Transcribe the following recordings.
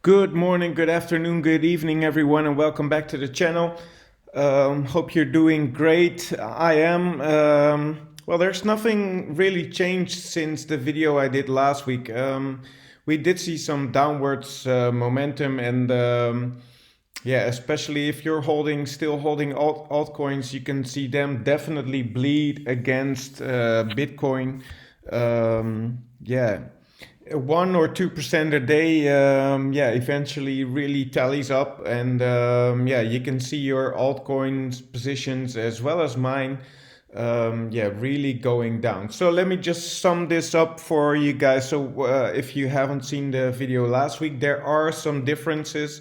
Good morning, good afternoon, good evening, everyone, and welcome back to the channel. Hope you're doing great. I am. Well, there's nothing really changed since the video I did last week. We did see some downwards momentum, and yeah, especially if you're still holding altcoins, you can see them definitely bleed against Bitcoin. Yeah, 1 or 2% a day, yeah, eventually really tallies up, and yeah, you can see your altcoins positions as well as mine, yeah, really going down. So let me just sum this up for you guys. So if you haven't seen the video last week, there are some differences,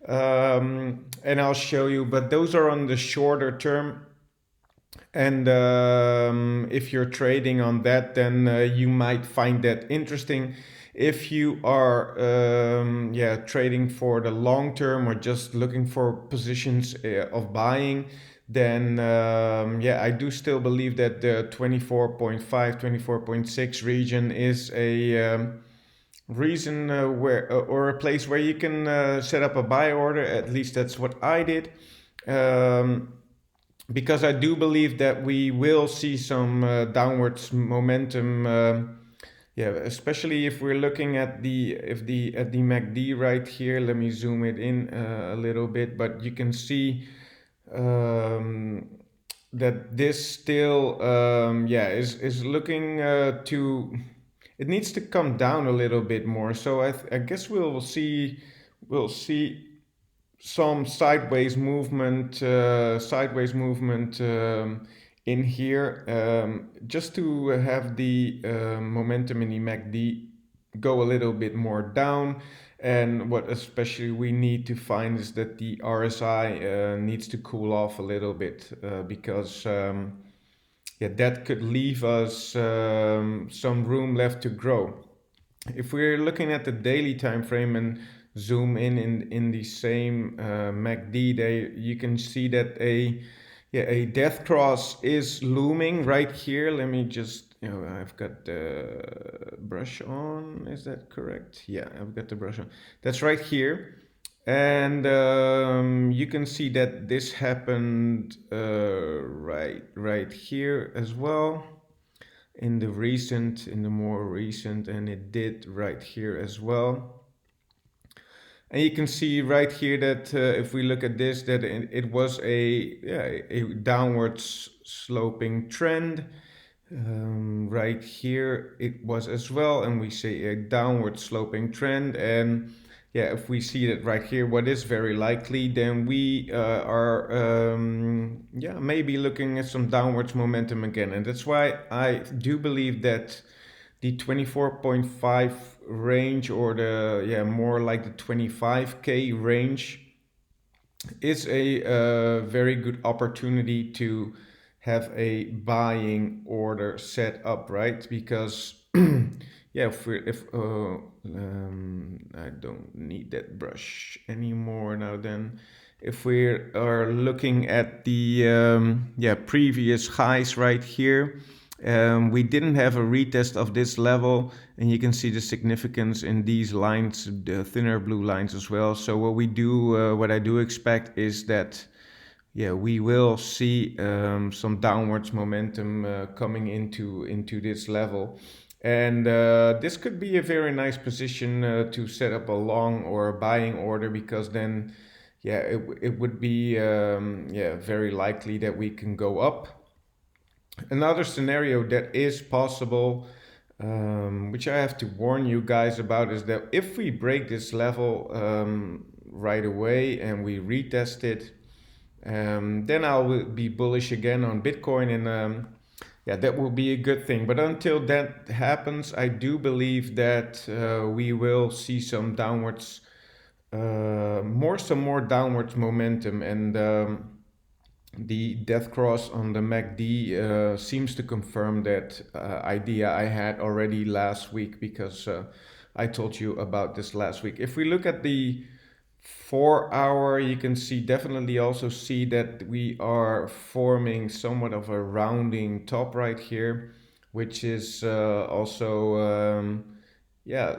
and I'll show you, but those are on the shorter term. And if you're trading on that, then you might find that interesting. If you are yeah, trading for the long term or just looking for positions of buying, then yeah, I do still believe that the 24.5, 24.6 region is a reason where or a place where you can set up a buy order. At least that's what I did. Um, because I do believe that we will see some downwards momentum. Yeah, especially if we're looking at the MACD right here. Let me zoom it in a little bit, but you can see um, that this still yeah, is looking to. It needs to come down a little bit more. So I guess we'll see some sideways movement in here, just to have the momentum in the MACD go a little bit more down. And what especially we need to find is that the RSI needs to cool off a little bit, because yeah, that could leave us some room left to grow. If we're looking at the daily time frame and zoom in the same MACD day, you can see that a death cross is looming right here. Let me just, I've got the brush on. Is that correct? Yeah, I've got the brush on. That's right here. And you can see that this happened right here as well, in the more recent, and it did right here as well. And you can see right here that if we look at this, that it was a downward sloping trend. Right here it was as well, and we see a downward sloping trend. And yeah, if we see that right here, what is very likely, then we are yeah, maybe looking at some downwards momentum again. And that's why I do believe that the 24.5 range, or the, yeah, more like the 25k range, is a very good opportunity to have a buying order set up, right? Because yeah, if I don't need that brush anymore now. Then if we are looking at the yeah, previous highs right here, we didn't have a retest of this level, and you can see the significance in these lines, the thinner blue lines as well. So what I do expect is that, yeah, we will see some downwards momentum coming into this level. And this could be a very nice position to set up a long or a buying order, because then, yeah, it would be yeah, very likely that we can go up. Another scenario that is possible, which I have to warn you guys about, is that if we break this level right away and we retest it, then I'll be bullish again on Bitcoin, and yeah, that will be a good thing. But until that happens, I do believe that we will see some downwards, some more downwards momentum, and the death cross on the MACD seems to confirm that idea I had already last week, because I told you about this last week. If we look at the 4 hour, you can definitely also see that we are forming somewhat of a rounding top right here, which is also yeah,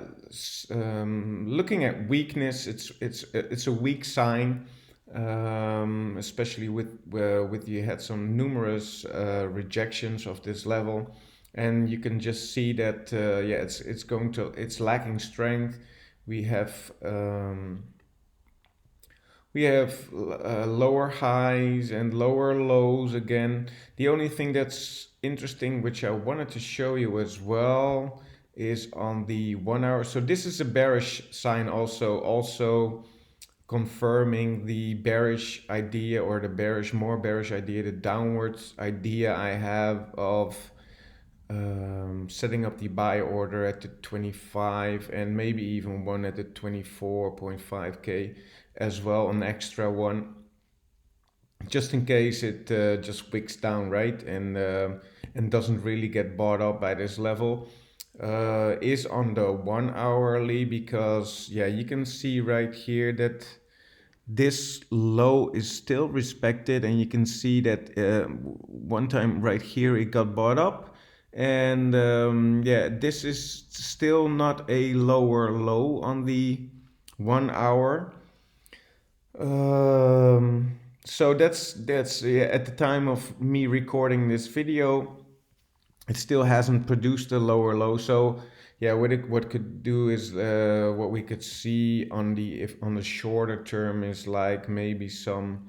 looking at weakness, it's a weak sign, especially with you had some numerous rejections of this level, and you can just see that yeah, it's lacking strength. We have lower highs and lower lows again. The only thing that's interesting, which I wanted to show you as well, is on the 1 hour. So this is a bearish sign also confirming the bearish idea, or the more bearish idea, the downwards idea I have of setting up the buy order at the 25 and maybe even one at the 24.5k as well, an extra one, just in case it just wicks down, right, and doesn't really get bought up by this level. Is on the 1 hourly, because yeah, you can see right here that this low is still respected, and you can see that one time right here it got bought up, and yeah, this is still not a lower low on the 1 hour. So that's yeah, at the time of me recording this video, it still hasn't produced a lower low. So yeah, what could do is what we could see on the, if on the shorter term, is like maybe some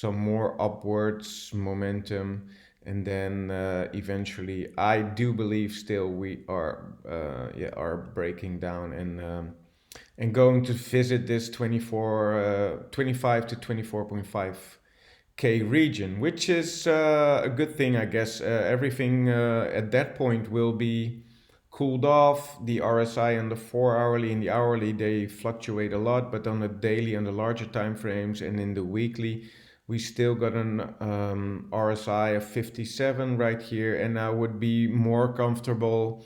more upwards momentum, and then eventually I do believe still we are yeah, are breaking down, and going to visit this 25 to 24.5k region, which is a good thing, I guess. Everything at that point will be cooled off. The RSI on the 4 hourly and the hourly, they fluctuate a lot, but on the daily, on the larger time frames, and in the weekly, we still got an RSI of 57 right here, and I would be more comfortable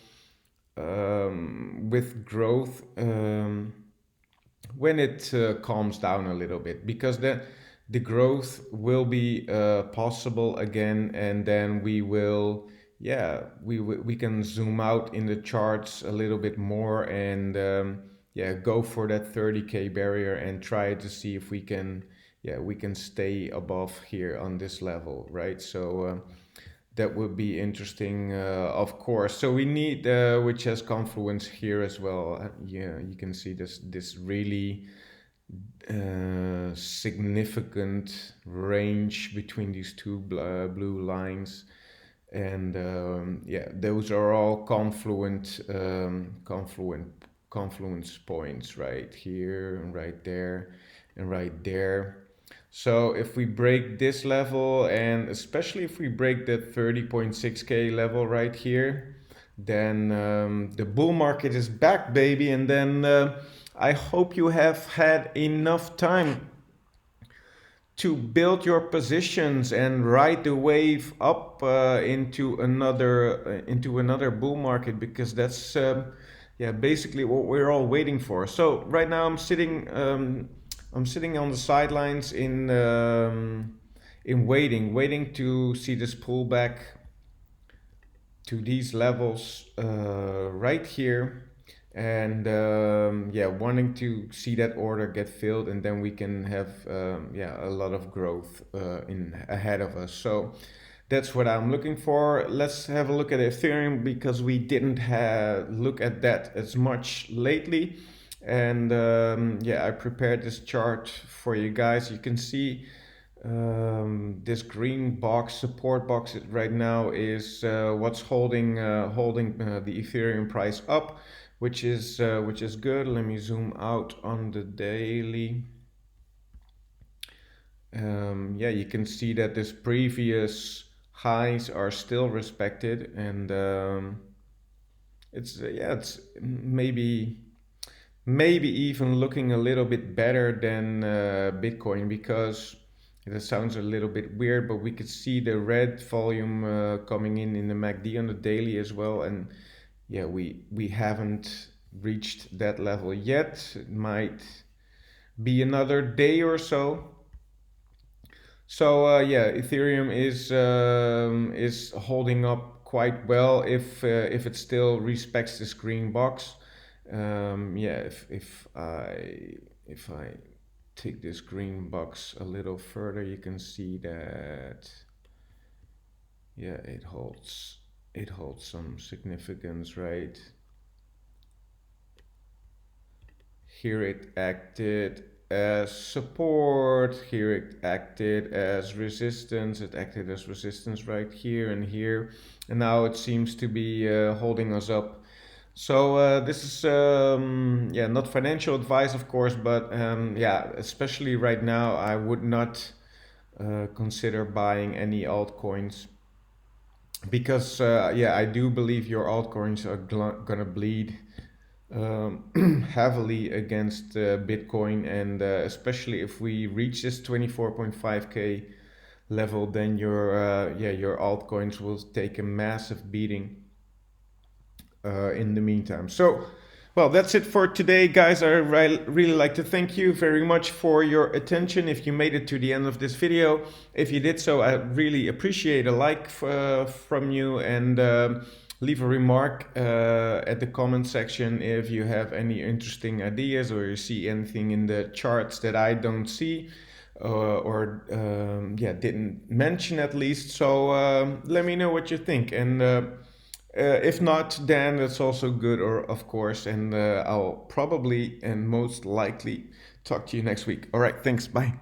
with growth when it calms down a little bit, because the growth will be possible again, and then we will, yeah, we can zoom out in the charts a little bit more, and yeah, go for that 30k barrier and try to see if we can, yeah, we can stay above here on this level, right? So that would be interesting, of course. So we need, which has confluence here as well. Yeah, you can see this really significant range between these two blue lines, and yeah, those are all confluence points right here and right there and right there. So if we break this level, and especially if we break the 30.6k level right here, then the bull market is back, baby. And then I hope you have had enough time to build your positions and ride the wave up into another bull market, because that's yeah, basically what we're all waiting for. So right now I'm sitting on the sidelines in waiting to see this pullback to these levels right here, and yeah, wanting to see that order get filled, and then we can have yeah, a lot of growth in ahead of us. So that's what I'm looking for. Let's have a look at Ethereum, because we didn't look at that as much lately, and yeah, I prepared this chart for you guys. You can see this green box, support box, right now is what's holding the Ethereum price up, which is good. Let me zoom out on the daily. Yeah, you can see that this previous highs are still respected, and it's yeah, it's maybe even looking a little bit better than Bitcoin, because that sounds a little bit weird, but we could see the red volume coming in the MACD on the daily as well, and yeah, we haven't reached that level yet. It might be another day or so. So yeah, Ethereum is holding up quite well if it still respects this green box, Yeah, if I take this green box a little further, you can see that yeah, it holds some significance, right? Here it acted as support, here it acted as resistance, it acted as resistance right here and here, and now it seems to be holding us up. So this is yeah, not financial advice, of course, but yeah, especially right now, I would not consider buying any altcoins because yeah, I do believe your altcoins are gonna bleed heavily against Bitcoin, and especially if we reach this 24.5k level, then your yeah, your altcoins will take a massive beating in the meantime. So, well, that's it for today, guys. I really like to thank you very much for your attention. If you made it to the end of this video, if you did so, I really appreciate a like from you, and leave a remark at the comment section if you have any interesting ideas or you see anything in the charts that I don't see. Or yeah, didn't mention at least. So let me know what you think, and if not, then that's also good, or of course, and I'll probably and most likely talk to you next week. All right, thanks. Bye.